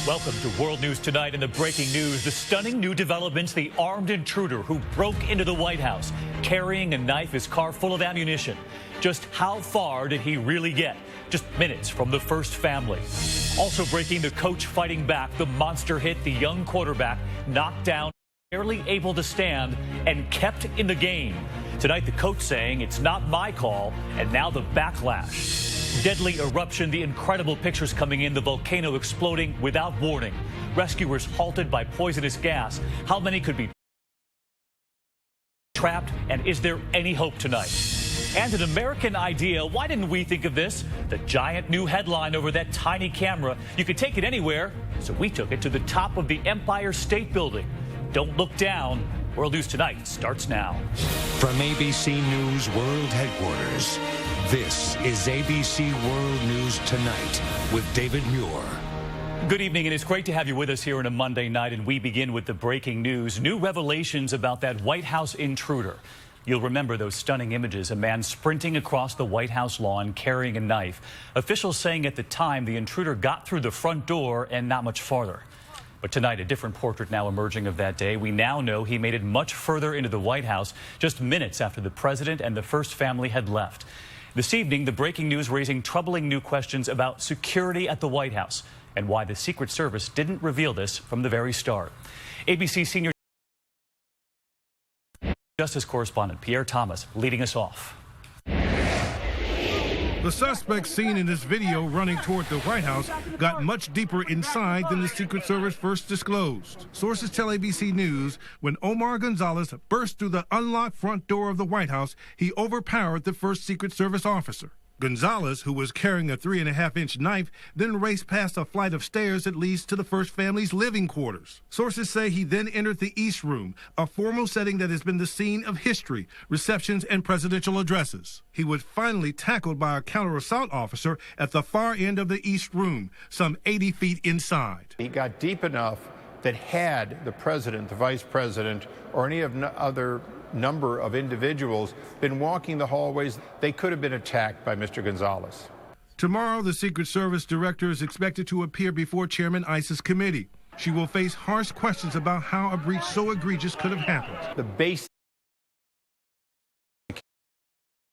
Welcome to World News Tonight. In the breaking news, the stunning new developments, the armed intruder who broke into the White House, carrying a knife, his car full of ammunition. Just how far did he really get? Just minutes from the first family. Also breaking, the coach fighting back. The monster hit the young quarterback, knocked down, barely able to stand, and kept in the game. Tonight, the coach saying it's not my call, and now the backlash. Deadly eruption, the incredible pictures coming in, the volcano exploding without warning. Rescuers halted by poisonous gas. How many could be trapped, and is there any hope tonight? And an American idea, why didn't we think of this? The giant new headline over that tiny camera. You could take it anywhere, so we took it to the top of the Empire State Building. Don't look down. World News Tonight starts now. From ABC News World Headquarters, this is ABC World News Tonight with David Muir. Good evening, and it's great to have you with us here on a Monday night, and we begin with the breaking news. New revelations about that White House intruder. You'll remember those stunning images, a man sprinting across the White House lawn carrying a knife. Officials saying at the time the intruder got through the front door and not much farther. But tonight, a different portrait now emerging of that day. We now know he made it much further into the White House just minutes after the president and the first family had left. This evening, the breaking news raising troubling new questions about security at the White House and why the Secret Service didn't reveal this from the very start. ABC senior Justice correspondent Pierre Thomas leading us off. The suspect seen in this video running toward the White House got much deeper inside than the Secret Service first disclosed. Sources tell ABC News when Omar Gonzalez burst through the unlocked front door of the White House, he overpowered the first Secret Service officer. Gonzalez, who was carrying a 3.5-inch knife, then raced past a flight of stairs that leads to the first family's living quarters. Sources say he then entered the East Room, a formal setting that has been the scene of history, receptions, and presidential addresses. He was finally tackled by a counter-assault officer at the far end of the East Room, some 80 feet inside. He got deep enough that had the president, the vice president, or any of other number of individuals been walking the hallways, they could have been attacked by Mr. Gonzalez. Tomorrow, the Secret Service director is expected to appear before Chairman Iss's committee. She will face harsh questions about how a breach so egregious could have happened. The base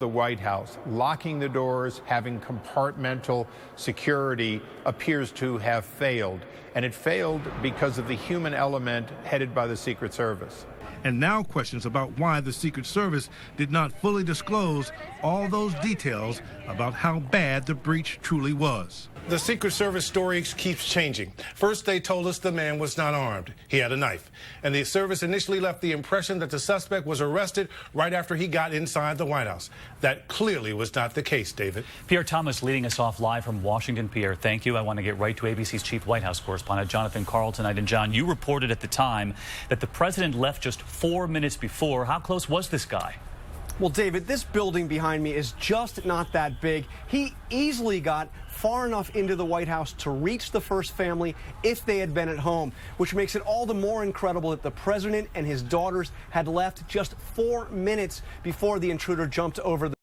the White House, locking the doors, having compartmental security appears to have failed. And it failed because of the human element headed by the Secret Service. And now questions about why the Secret Service did not fully disclose all those details about how bad the breach truly was. The Secret Service story keeps changing. First, they told us the man was not armed. He had a knife. And the service initially left the impression that the suspect was arrested right after he got inside the White House. That clearly was not the case, David. Pierre Thomas leading us off live from Washington. Pierre, thank you. I want to get right to ABC's chief White House correspondent, Jonathan Karl, tonight. And John, you reported at the time that the president left just 4 minutes before. How close was this guy? Well, David, this building behind me is just not that big. He easily got far enough into the White House to reach the first family if they had been at home, which makes it all the more incredible that the president and his daughters had left just 4 minutes before the intruder jumped over the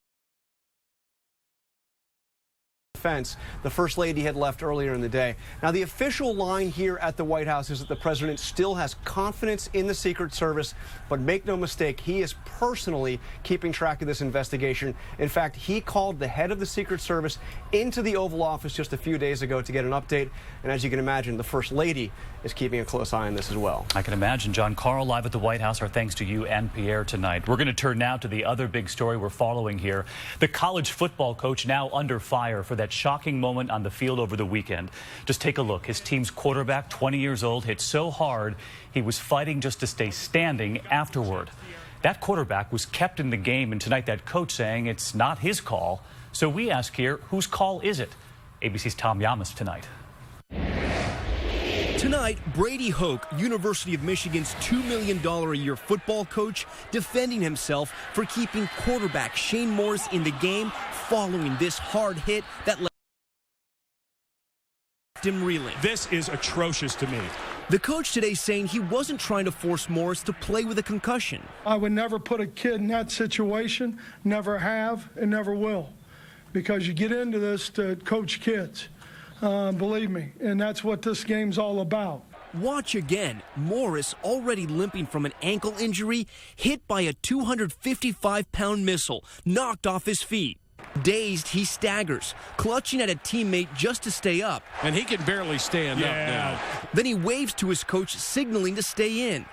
fence. The First Lady had left earlier in the day. Now, the official line here at the White House is that the president still has confidence in the Secret Service, but make no mistake, he is personally keeping track of this investigation. In fact, he called the head of the Secret Service into the Oval Office just a few days ago to get an update. And as you can imagine, the First Lady is keeping a close eye on this as well. I can imagine. John Karl live at the White House. Our thanks to you and Pierre tonight. We're going to turn now to the other big story we're following here. The college football coach now under fire for that shocking moment on the field over the weekend. Just take a look. His team's quarterback, 20 years old, hit so hard he was fighting just to stay standing afterward. That quarterback was kept in the game, and tonight that coach saying it's not his call. So we ask here, whose call is it? ABC's Tom Llamas tonight. Tonight, Brady Hoke, University of Michigan's $2 million a year football coach, defending himself for keeping quarterback Shane Morris in the game following this hard hit that left him reeling. This is atrocious to me. The coach today saying he wasn't trying to force Morris to play with a concussion. I would never put a kid in that situation, never have and never will, because you get into this to coach kids. believe me, and that's what this game's all about. Watch again. Morris, already limping from an ankle injury, hit by a 255-pound missile, knocked off his feet. Dazed, he staggers, clutching at a teammate just to stay up. And he can barely stand up now. Then he waves to his coach, signaling to stay in.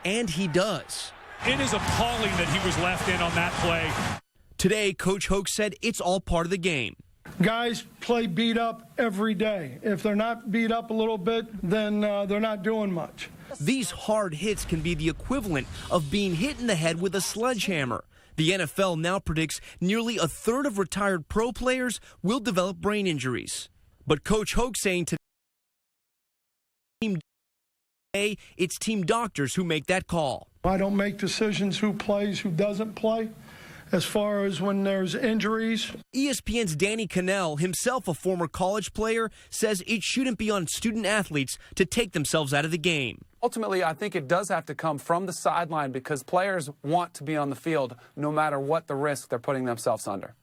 And he does. It is appalling that he was left in on that play. Today, Coach Hoke said it's all part of the game. Guys play beat up every day. If they're not beat up a little bit, then they're not doing much. These hard hits can be the equivalent of being hit in the head with a sledgehammer. The NFL now predicts nearly a third of retired pro players will develop brain injuries. But Coach Hoke saying today, it's team doctors who make that call. I don't make decisions who plays, who doesn't play. As far as when there's injuries. ESPN's Danny Kanell, himself a former college player, says it shouldn't be on student athletes to take themselves out of the game. Ultimately, I think it does have to come from the sideline because players want to be on the field no matter what the risk they're putting themselves under.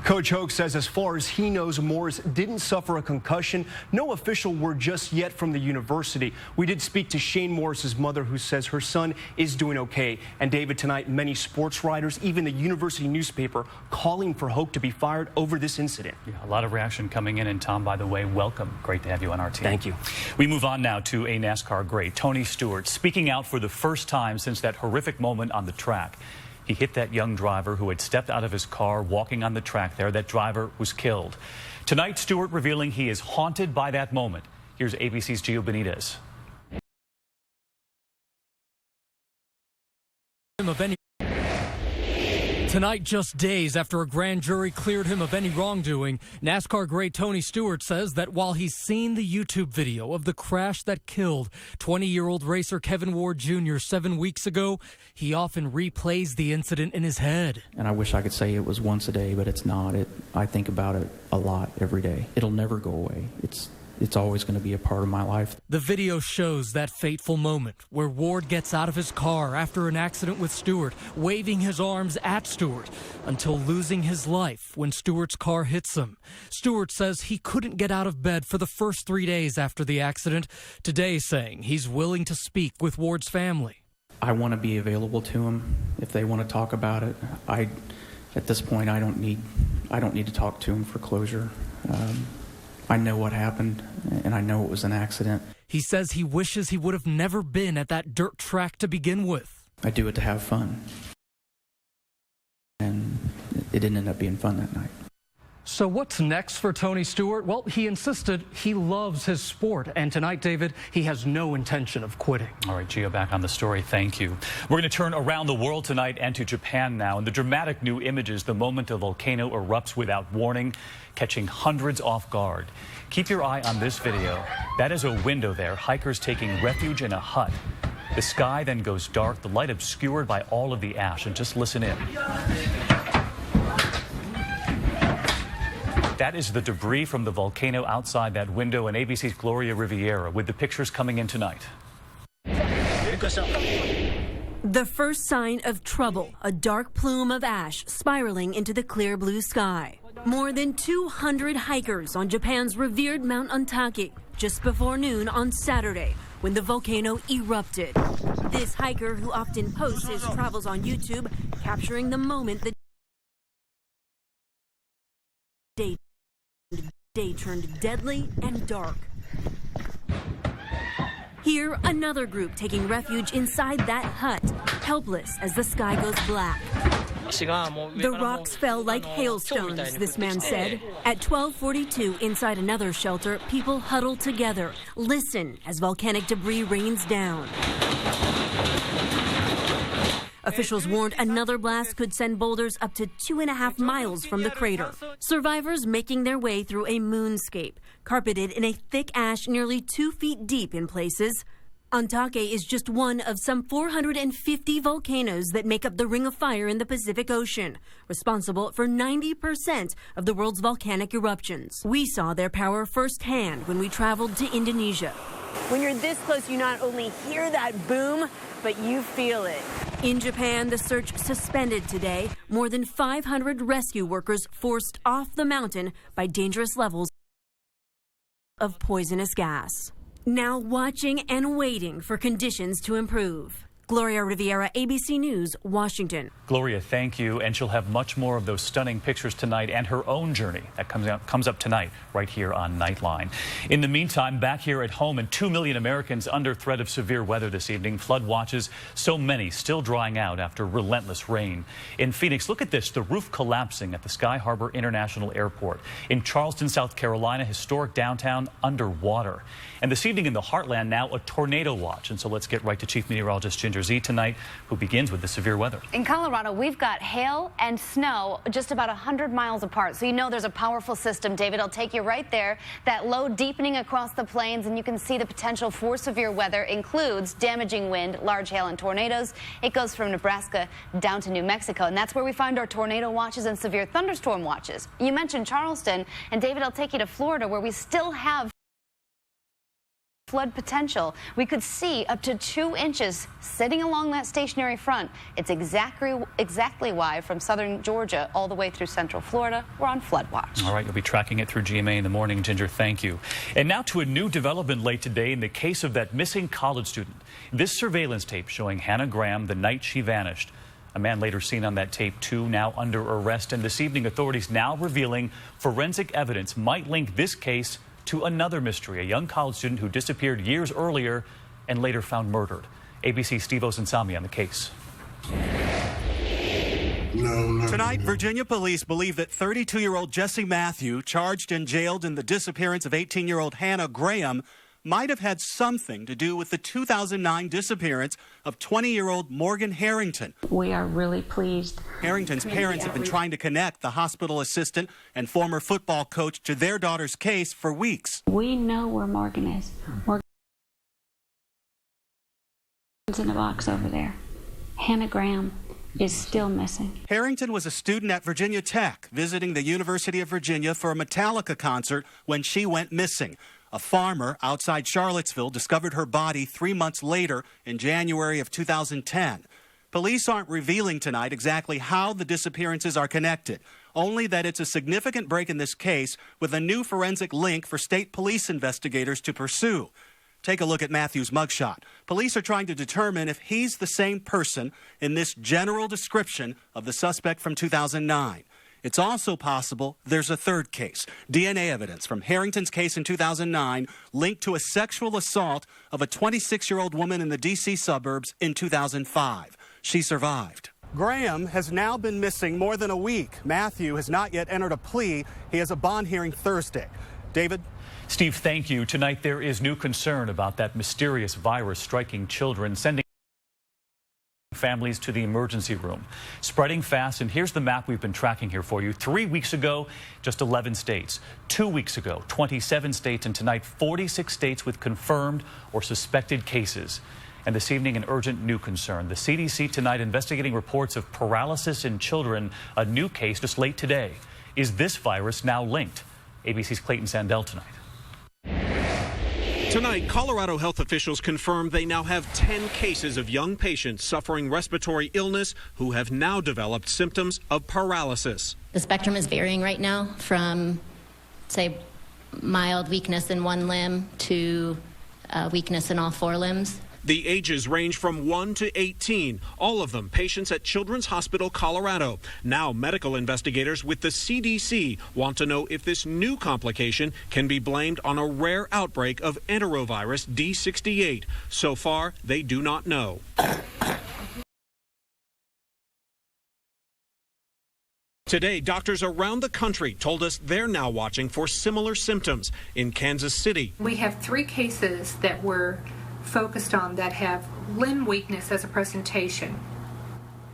Coach Hoke says as far as he knows, Morris didn't suffer a concussion. No official word just yet from the university. We did speak to Shane Morris's mother, who says her son is doing okay. And David, tonight, many sports writers, even the university newspaper, calling for Hoke to be fired over this incident. Yeah, a lot of reaction coming in. And Tom, by the way, welcome. Great to have you on our team. Thank you. We move on now to a NASCAR great, Tony Stewart, speaking out for the first time since that horrific moment on the track. He hit that young driver who had stepped out of his car walking on the track there. That driver was killed. Tonight, Stewart revealing he is haunted by that moment. Here's ABC's Gio Benitez. Tonight, just days after a grand jury cleared him of any wrongdoing, NASCAR great Tony Stewart says that while he's seen the YouTube video of the crash that killed 20-year-old racer Kevin Ward Jr. 7 weeks ago, he often replays the incident in his head. And I wish I could say it was once a day, but it's not. I think about it a lot every day. It'll never go away. It's always going to be a part of my life. The video shows that fateful moment where Ward gets out of his car after an accident with Stewart, waving his arms at Stewart until losing his life when Stewart's car hits him. Stewart says he couldn't get out of bed for the first 3 days after the accident, today saying he's willing to speak with Ward's family. I want to be available to him if they want to talk about it. At this point, I don't need to talk to him for closure. I know what happened, and I know it was an accident. He says he wishes he would have never been at that dirt track to begin with. I do it to have fun, and it didn't end up being fun that night. So what's next for Tony Stewart? Well, he insisted he loves his sport, and tonight, David, he has no intention of quitting. All right, Gio, back on the story. Thank you. We're going to turn around the world tonight and to Japan now. And the dramatic new images, the moment a volcano erupts without warning, catching hundreds off guard. Keep your eye on this video. That is a window there, hikers taking refuge in a hut. The sky then goes dark, the light obscured by all of the ash. And just listen in. That is the debris from the volcano outside that window, and ABC's Gloria Riviera with the pictures coming in tonight. The first sign of trouble, a dark plume of ash spiraling into the clear blue sky. More than 200 hikers on Japan's revered Mount Ontake just before noon on Saturday when the volcano erupted. This hiker, who often posts his travels on YouTube, capturing the moment the day turned deadly and dark. Here, another group taking refuge inside that hut, helpless as the sky goes black. The rocks fell like hailstones, this man said. At 12:42, inside another shelter, people huddle together, listen as volcanic debris rains down. Officials warned another blast could send boulders up to 2.5 miles from the crater. Survivors making their way through a moonscape, carpeted in a thick ash nearly 2 feet deep in places. Ontake is just one of some 450 volcanoes that make up the Ring of Fire in the Pacific Ocean, responsible for 90% of the world's volcanic eruptions. We saw their power firsthand when we traveled to Indonesia. When you're this close, you not only hear that boom, but you feel it. In Japan, the search suspended today. More than 500 rescue workers forced off the mountain by dangerous levels of poisonous gas. Now watching and waiting for conditions to improve. Gloria Riviera, ABC News, Washington. Gloria, thank you. And she'll have much more of those stunning pictures tonight and her own journey that comes up tonight right here on Nightline. In the meantime, back here at home, and 2 million Americans under threat of severe weather this evening. Flood watches, so many still drying out after relentless rain. In Phoenix, look at this, the roof collapsing at the Sky Harbor International Airport. In Charleston, South Carolina, historic downtown underwater. And this evening in the heartland now, a tornado watch. And so let's get right to Chief Meteorologist Ginger Zee tonight, who begins with the severe weather. In Colorado, we've got hail and snow just about 100 miles apart. So you know there's a powerful system, David. I'll take you right there. That low deepening across the plains, and you can see the potential for severe weather includes damaging wind, large hail, and tornadoes. It goes from Nebraska down to New Mexico, and that's where we find our tornado watches and severe thunderstorm watches. You mentioned Charleston, and David, I'll take you to Florida, where we still have flood potential. We could see up to 2 inches sitting along that stationary front. It's exactly why from southern Georgia all the way through central Florida, we're on flood watch. All right, you'll be tracking it through GMA in the morning, Ginger. Thank you. And now to a new development late today in the case of that missing college student. This surveillance tape showing Hannah Graham the night she vanished. A man later seen on that tape, too, now under arrest. And this evening, authorities now revealing forensic evidence might link this case to another mystery, a young college student who disappeared years earlier and later found murdered. ABC's Steve Osunsami on the case. Tonight, Virginia police believe that 32-year-old Jesse Matthew, charged and jailed in the disappearance of 18-year-old Hannah Graham, might have had something to do with the 2009 disappearance of 20-year-old Morgan Harrington. We are really pleased. Harrington's parents have been trying to connect the hospital assistant and former football coach to their daughter's case for weeks. We know where Morgan is. Morgan's in a box over there. Hannah Graham is still missing. Harrington was a student at Virginia Tech, visiting the University of Virginia for a Metallica concert when she went missing. A farmer outside Charlottesville discovered her body 3 months later in January of 2010. Police aren't revealing tonight exactly how the disappearances are connected, only that it's a significant break in this case with a new forensic link for state police investigators to pursue. Take a look at Matthew's mugshot. Police are trying to determine if he's the same person in this general description of the suspect from 2009. It's also possible there's a third case. DNA evidence from Harrington's case in 2009 linked to a sexual assault of a 26-year-old woman in the D.C. suburbs in 2005. She survived. Graham has now been missing more than a week. Matthew has not yet entered a plea. He has a bond hearing Thursday. David? Steve, thank you. Tonight there is new concern about that mysterious virus striking children, sending families to the emergency room. Spreading fast, and here's the map we've been tracking here for you. 3 weeks ago, just 11 states. 2 weeks ago, 27 states, and tonight, 46 states with confirmed or suspected cases. And this evening, an urgent new concern. The CDC tonight investigating reports of paralysis in children, a new case just late today. Is this virus now linked? ABC's Clayton Sandell tonight. Tonight, Colorado health officials confirmed they now have 10 cases of young patients suffering respiratory illness who have now developed symptoms of paralysis. The spectrum is varying right now from, say, mild weakness in one limb to weakness in all 4 limbs. The ages range from 1 to 18, all of them patients at Children's Hospital Colorado. Now medical investigators with the CDC want to know if this new complication can be blamed on a rare outbreak of enterovirus D68. So far, they do not know. Today, doctors around the country told us they're now watching for similar symptoms in Kansas City. We have 3 cases that we're focused on that have limb weakness as a presentation.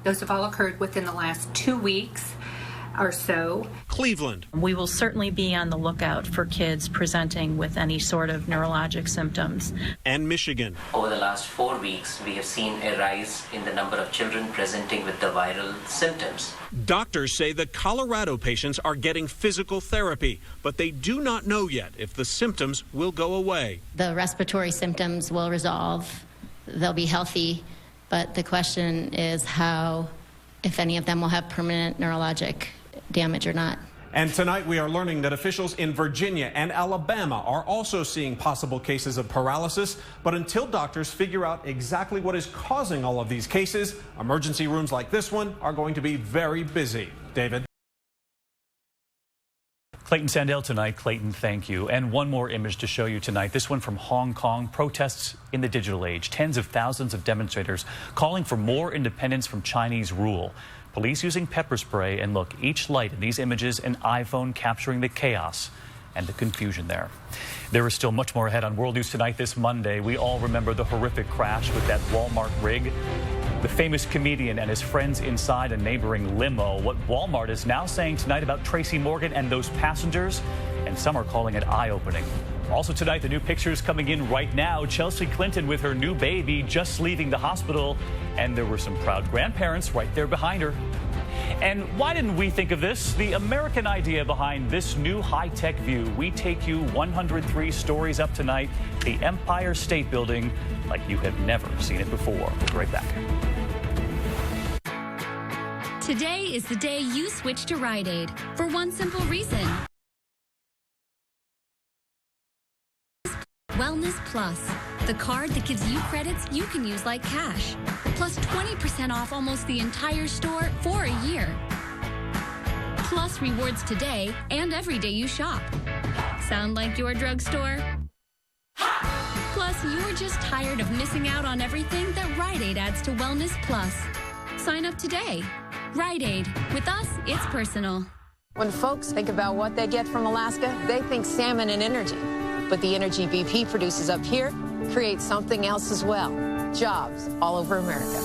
Those have all occurred within the last 2 weeks or so. Cleveland. We will certainly be on the lookout for kids presenting with any sort of neurologic symptoms. And Michigan. Over the last 4 weeks, we have seen a rise in the number of children presenting with the viral symptoms. Doctors say the Colorado patients are getting physical therapy, but they do not know yet if the symptoms will go away. The respiratory symptoms will resolve. They'll be healthy, but the question is how, if any of them will have permanent neurologic damage or not. And tonight we are learning that officials in Virginia and Alabama are also seeing possible cases of paralysis. But until doctors figure out exactly what is causing all of these cases, emergency rooms like this one are going to be very busy. David. Clayton Sandell tonight. Clayton, thank you. And one more image to show you tonight. This one from Hong Kong. Protests in the digital age. Tens of thousands of demonstrators calling for more independence from Chinese rule. Police using pepper spray. And look, each light in these images, an iPhone capturing the chaos and the confusion there. There is still much more ahead on World News Tonight this Monday. We all remember the horrific crash with that Walmart rig. The famous comedian and his friends inside a neighboring limo. What Walmart is now saying tonight about Tracy Morgan and those passengers, and some are calling it eye-opening. Also tonight, the new pictures coming in right now. Chelsea Clinton with her new baby just leaving the hospital, and there were some proud grandparents right there behind her. And why didn't we think of this? The American idea behind this new high-tech view. We take you 103 stories up tonight, the Empire State Building, like you have never seen it before. We'll be right back. Today is the day you switch to Rite Aid for one simple reason. Wellness Plus, the card that gives you credits you can use like cash, plus 20% off almost the entire store for a year. Plus rewards today and every day you shop. Sound like your drugstore? Plus, you're just tired of missing out on everything that Rite Aid adds to Wellness Plus. Sign up today. Rite Aid. With us, it's personal. When folks think about what they get from Alaska, they think salmon and energy. But the energy BP produces up here creates something else as well. Jobs all over America.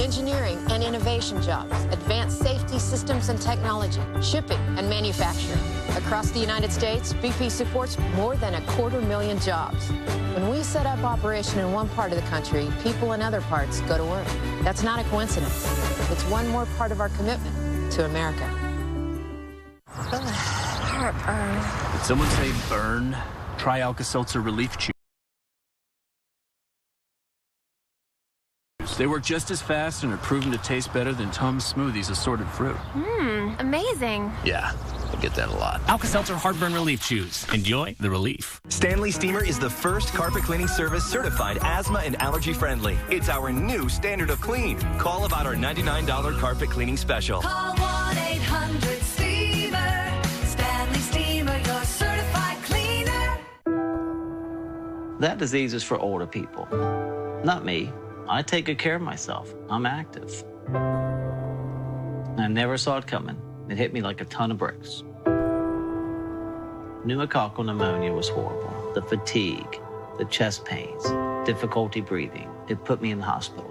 Engineering and innovation jobs, advanced safety systems and technology, shipping and manufacturing. Across the United States, BP supports more than 250,000 jobs. When we set up operation in one part of the country, people in other parts go to work. That's not a coincidence. It's one more part of our commitment to America. Heartburn. Did someone say burn? Try Alka-Seltzer Relief Chews. They work just as fast and are proven to taste better than Tums Smoothies assorted fruit. Amazing. Yeah, I get that a lot. Alka-Seltzer Heartburn Relief Chews. Enjoy the relief. Stanley Steamer is the first carpet cleaning service certified asthma and allergy friendly. It's our new standard of clean. Call about our $99 carpet cleaning special. Call 1-800-STEAMER. Stanley Steamer, your certified cleaner. That disease is for older people, not me. I take good care of myself. I'm active. I never saw it coming. It hit me like a ton of bricks. Pneumococcal pneumonia was horrible. The fatigue, the chest pains, difficulty breathing. It put me in the hospital.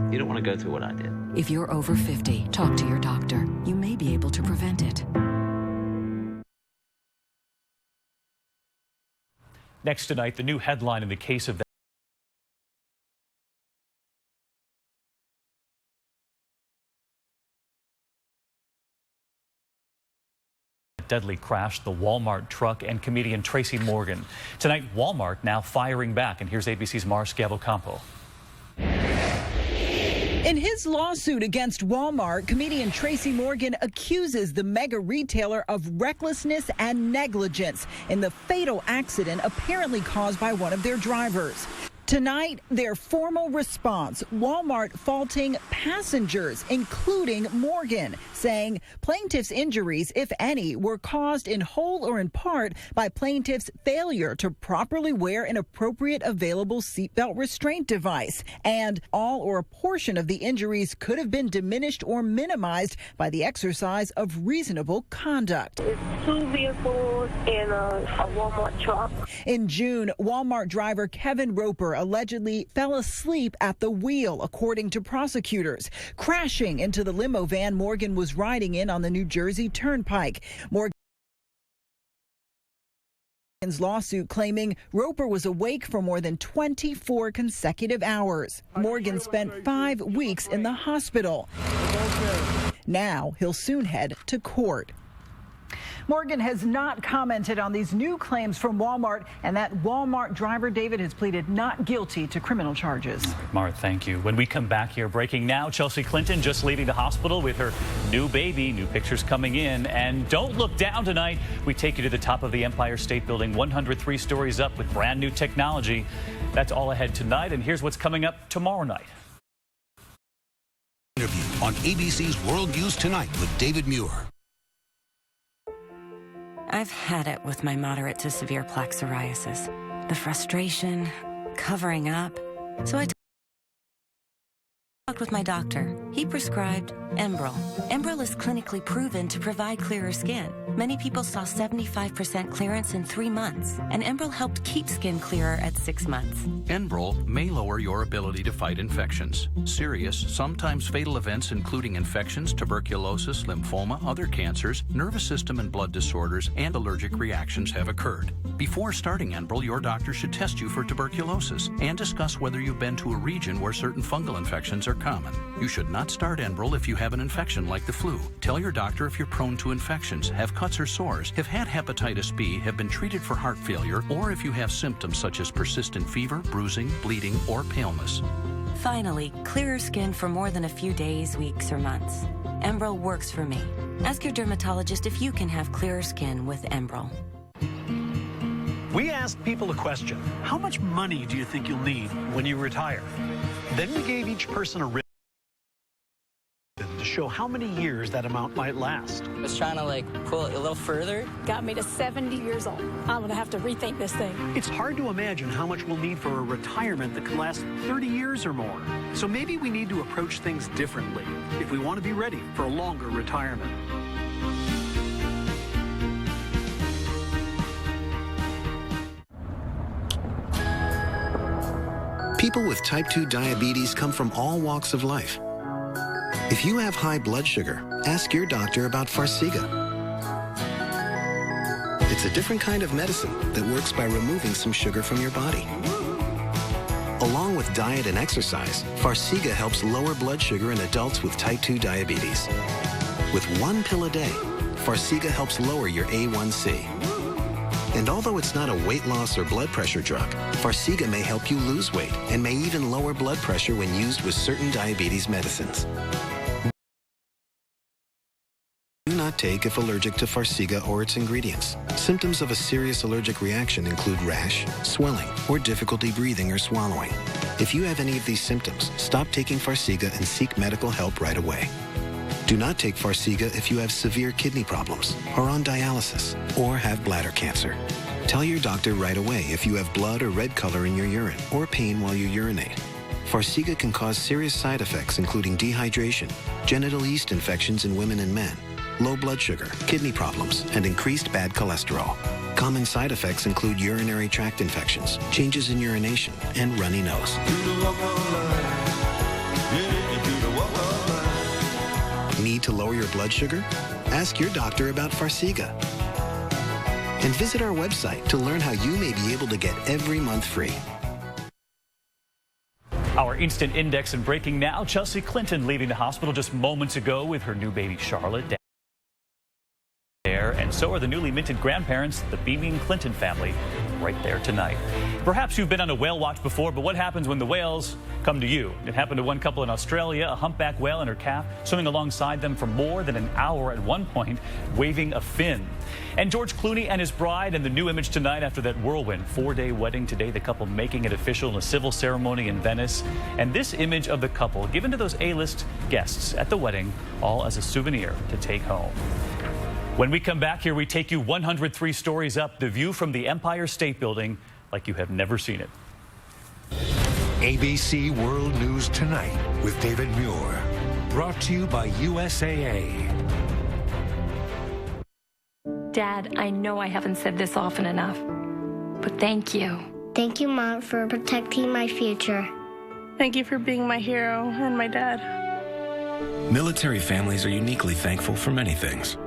You don't want to go through what I did. If you're over 50, talk to your doctor. You may be able to prevent it. Next tonight, the new headline in the case of that deadly crash, the Walmart truck and comedian Tracy Morgan. Tonight, Walmart now firing back, and here's ABC's Mars Gallo-Campo. In his lawsuit against Walmart, comedian Tracy Morgan accuses the mega retailer of recklessness and negligence in the fatal accident apparently caused by one of their drivers. Tonight, their formal response, Walmart faulting passengers, including Morgan, saying plaintiff's injuries, if any, were caused in whole or in part by plaintiff's failure to properly wear an appropriate available seatbelt restraint device. And all or a portion of the injuries could have been diminished or minimized by the exercise of reasonable conduct. It's two vehicles in a Walmart truck. In June, Walmart driver Kevin Roper allegedly fell asleep at the wheel, according to prosecutors, crashing into the limo van Morgan was riding in on the New Jersey Turnpike. Morgan's lawsuit claiming Roper was awake for more than 24 consecutive hours. Morgan spent 5 weeks in the hospital. Now he'll soon head to court. Morgan has not commented on these new claims from Walmart, and that Walmart driver, David, has pleaded not guilty to criminal charges. Mara, thank you. When we come back here, breaking now, Chelsea Clinton just leaving the hospital with her new baby, new pictures coming in. And don't look down tonight. We take you to the top of the Empire State Building, 103 stories up with brand new technology. That's all ahead tonight. And here's what's coming up tomorrow night. Interview on ABC's World News Tonight with David Muir. I've had it with my moderate to severe plaque psoriasis. The frustration, covering up. So I talked with my doctor. He prescribed Enbrel. Enbrel is clinically proven to provide clearer skin. Many people saw 75% clearance in 3 months, and Enbrel helped keep skin clearer at 6 months. Enbrel may lower your ability to fight infections. Serious, sometimes fatal events including infections, tuberculosis, lymphoma, other cancers, nervous system and blood disorders, and allergic reactions have occurred. Before starting Enbrel, your doctor should test you for tuberculosis and discuss whether you've been to a region where certain fungal infections are common. You should not start Enbrel if you have an infection like the flu. Tell your doctor if you're prone to infections, have cuts or sores, have had hepatitis B, have been treated for heart failure, or if you have symptoms such as persistent fever, bruising, bleeding, or paleness. Finally, clearer skin for more than a few days, weeks, or months. Enbrel works for me. Ask your dermatologist if you can have clearer skin with Enbrel. We asked people a question. How much money do you think you'll need when you retire? Then we gave each person a ribbon to show how many years that amount might last. I was trying to pull it a little further. Got me to 70 years old. I'm gonna have to rethink this thing. It's hard to imagine how much we'll need for a retirement that can last 30 years or more. So maybe we need to approach things differently if we want to be ready for a longer retirement. People with type 2 diabetes come from all walks of life. If you have high blood sugar, ask your doctor about Farxiga. It's a different kind of medicine that works by removing some sugar from your body. Along with diet and exercise, Farxiga helps lower blood sugar in adults with type 2 diabetes. With 1 pill a day, Farxiga helps lower your A1C. And although it's not a weight loss or blood pressure drug, Farxiga may help you lose weight and may even lower blood pressure when used with certain diabetes medicines. Do not take if allergic to Farxiga or its ingredients. Symptoms of a serious allergic reaction include rash, swelling, or difficulty breathing or swallowing. If you have any of these symptoms, stop taking Farxiga and seek medical help right away. Do not take Farxiga if you have severe kidney problems, are on dialysis, or have bladder cancer. Tell your doctor right away if you have blood or red color in your urine or pain while you urinate. Farxiga can cause serious side effects including dehydration, genital yeast infections in women and men, low blood sugar, kidney problems, and increased bad cholesterol. Common side effects include urinary tract infections, changes in urination, and runny nose. Need to lower your blood sugar? Ask your doctor about Farxiga. And visit our website to learn how you may be able to get every month free. Our instant index and breaking now. Chelsea Clinton leaving the hospital just moments ago with her new baby Charlotte. And so are the newly minted grandparents, the beaming Clinton family, right there tonight. Perhaps you've been on a whale watch before, but what happens when the whales come to you? It happened to one couple in Australia, a humpback whale and her calf swimming alongside them for more than an hour at one point, waving a fin. And George Clooney and his bride, and the new image tonight after that whirlwind 4-day wedding. Today, the couple making it official in a civil ceremony in Venice. And this image of the couple given to those A-list guests at the wedding, all as a souvenir to take home. When we come back here, we take you 103 stories up, the view from the Empire State Building like you have never seen it. ABC World News Tonight with David Muir. Brought to you by USAA. Dad, I know I haven't said this often enough, but thank you. Thank you, Mom, for protecting my future. Thank you for being my hero and my dad. Military families are uniquely thankful for many things.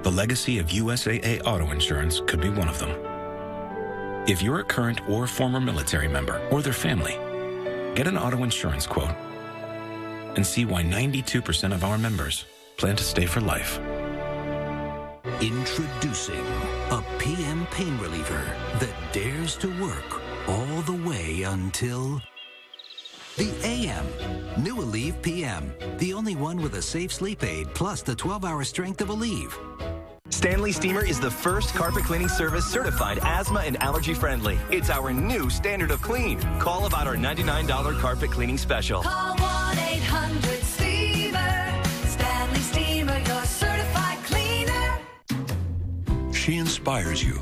The legacy of USAA Auto Insurance could be one of them. If you're a current or former military member or their family, get an auto insurance quote and see why 92% of our members plan to stay for life. Introducing a PM pain reliever that dares to work all the way until the AM. New Aleve PM, the only one with a safe sleep aid plus the 12-hour strength of Aleve. Stanley Steamer is the first carpet cleaning service certified asthma and allergy friendly. It's our new standard of clean. Call about our $99 carpet cleaning special. Call 1-800-STEAMER. Stanley Steamer, your certified cleaner. She inspires you.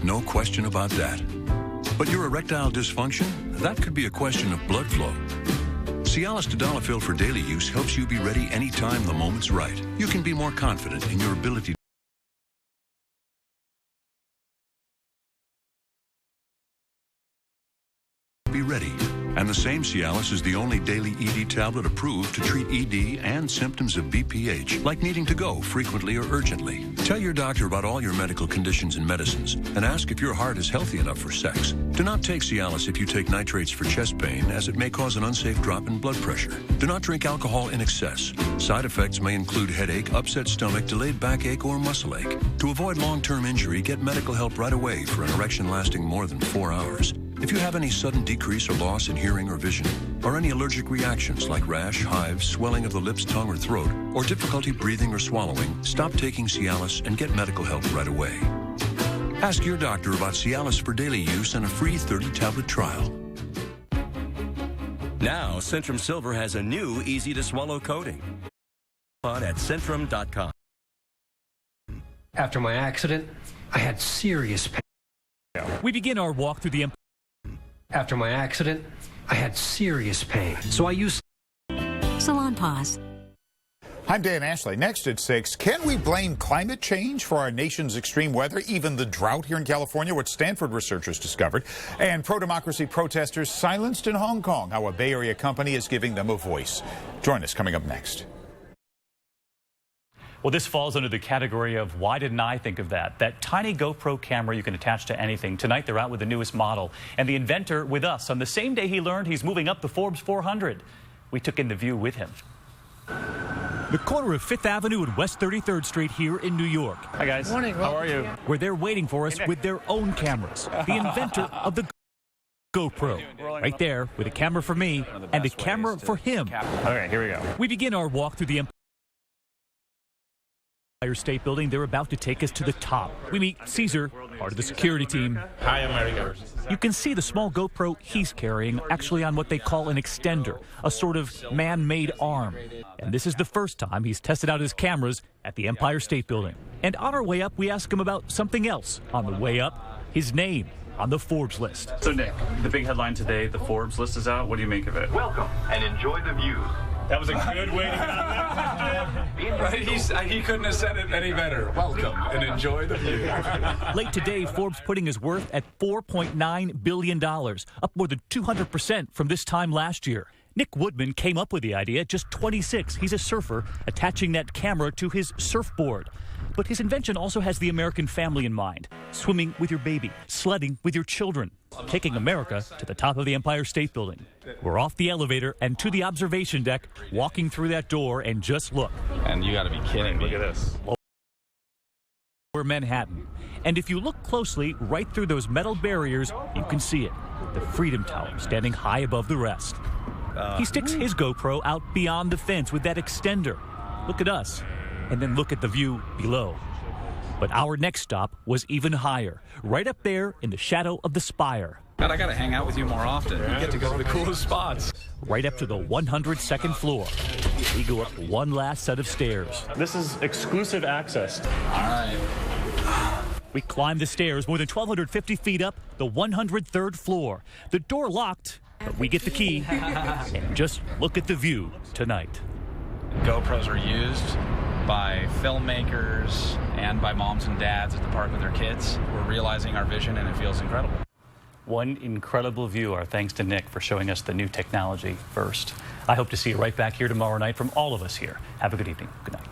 No question about that. But your erectile dysfunction? That could be a question of blood flow. Cialis Tadalafil for daily use helps you be ready anytime the moment's right. You can be more confident in your ability to be ready. And the same Cialis is the only daily ED tablet approved to treat ED and symptoms of BPH, like needing to go frequently or urgently. Tell your doctor about all your medical conditions and medicines, and ask if your heart is healthy enough for sex. Do not take Cialis if you take nitrates for chest pain, as it may cause an unsafe drop in blood pressure. Do not drink alcohol in excess. Side effects may include headache, upset stomach, delayed backache, or muscle ache. To avoid long-term injury, get medical help right away for an erection lasting more than 4 hours. If you have any sudden decrease or loss in hearing or vision, or any allergic reactions like rash, hives, swelling of the lips, tongue, or throat, or difficulty breathing or swallowing, stop taking Cialis and get medical help right away. Ask your doctor about Cialis for daily use and a free 30-tablet trial. Now, Centrum Silver has a new easy-to-swallow coating. On at Centrum.com. After my accident, I had serious pain. We begin our walk through the... After my accident, I had serious pain, so I used Salon Pause. I'm Dan Ashley. Next at 6, can we blame climate change for our nation's extreme weather, even the drought here in California, what Stanford researchers discovered, and pro-democracy protesters silenced in Hong Kong, how a Bay Area company is giving them a voice. Join us coming up next. Well, this falls under the category of why didn't I think of that? That tiny GoPro camera you can attach to anything. Tonight, they're out with the newest model. And the inventor with us on the same day he learned he's moving up the Forbes 400. We took in the view with him. The corner of 5th Avenue and West 33rd Street here in New York. Hi, guys. Morning. How are you? Where they're waiting for us with their own cameras. The inventor of the GoPro. Right there with a camera for me and a camera for him. Okay, here we go. We begin our walk through the Empire State Building. They're about to take us to the top. We meet Caesar, part of the security team. Hi, I'm Mario. You can see the small GoPro he's carrying actually on what they call an extender, a sort of man-made arm. And this is the first time he's tested out his cameras at the Empire State Building. And on our way up, we ask him about something else. On the way up, his name on the Forbes list. So, Nick, the big headline today, the Forbes list is out. What do you make of it? Welcome and enjoy the view. That was a good way to get out Right, he couldn't have said it any better. Welcome and enjoy the view. Late today, Forbes putting his worth at $4.9 billion, up more than 200% from this time last year. Nick Woodman came up with the idea at just 26. He's a surfer, attaching that camera to his surfboard. But his invention also has the American family in mind. Swimming with your baby, sledding with your children, taking America to the top of the Empire State Building. We're off the elevator and to the observation deck, walking through that door, and just look. And you got to be kidding me. Look at this. Over Manhattan. And if you look closely, right through those metal barriers, you can see it. The Freedom Tower standing high above the rest. He sticks his GoPro out beyond the fence with that extender. Look at us. And then look at the view below. But our next stop was even higher, right up there in the shadow of the spire. God, I got to hang out with you more often. You get to go to the coolest spots. Right up to the 102nd floor. We go up one last set of stairs. This is exclusive access. All right. We climb the stairs more than 1,250 feet up the 103rd floor. The door locked, but we get the key. And just look at the view tonight. GoPros are used by filmmakers and by moms and dads at the park with their kids. We're realizing our vision, and it feels incredible. One incredible view. Our thanks to Nick for showing us the new technology first. I hope to see you right back here tomorrow night from all of us here. Have a good evening. Good night.